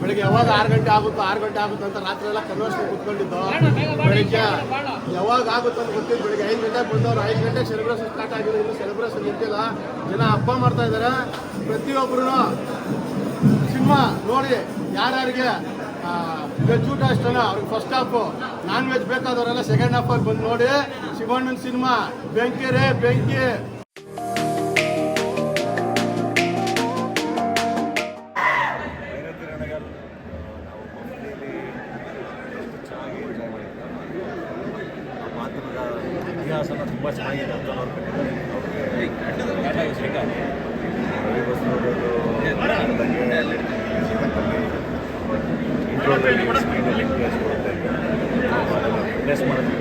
ಬೆಳಿಗ್ಗೆ ಯಾವಾಗ 6 ಗಂಟೆ ಆಗುತ್ತೋ ಅಂತ ರಾತ್ರಿ ಎಲ್ಲ ಕನ್ವರ್ಷನ್ ಕೂತ್ಕೊಂಡಿದ್ದು. ಬೆಳಿಗ್ಗೆ ಯಾವಾಗ ಆಗುತ್ತೋ ಅಂತ ಗೊತ್ತಿದ್ದು ಬೆಳಿಗ್ಗೆ 5 ಗಂಟೆಗೆ ಬಂದವರು 5 ಗಂಟೆಗೆ ಸೆಲೆಬ್ರೇಷನ್ ಸ್ಟಾರ್ಟ್ ಆಗಿದೆ. ಇನ್ನು ಸೆಲೆಬ್ರೇಷನ್ ನಿಂತಿಲ್ಲ, ಜನ ಹಬ್ಬ ಮಾಡ್ತಾ ಇದ್ದಾರೆ. ಪ್ರತಿಯೊಬ್ಬರು ಸಿನಿಮಾ ನೋಡಿ ಯಾರ್ಯಾರಿಗೆ ವೆಜ್ ಊಟ ಇಷ್ಟನ ಅವ್ರಿಗೆ ಫಸ್ಟ್ ಹಾಫು, ನಾನ್ ವೆಜ್ ಬೇಕಾದವರೆಲ್ಲ ಸೆಕೆಂಡ್ ಹಾಫಲ್ಲಿ ಬಂದು ನೋಡಿ. ಶಿವಣ್ಣನ ಸಿನಿಮಾ ಬೆಂಕಿ ರೇ ಬೆಂಕಿ. ಇತಿಹಾಸನ ತುಂಬ ಚೆನ್ನಾಗಿದೆ ಅಂತ ಪ್ಲೇಸ್ ಮಾಡೋದು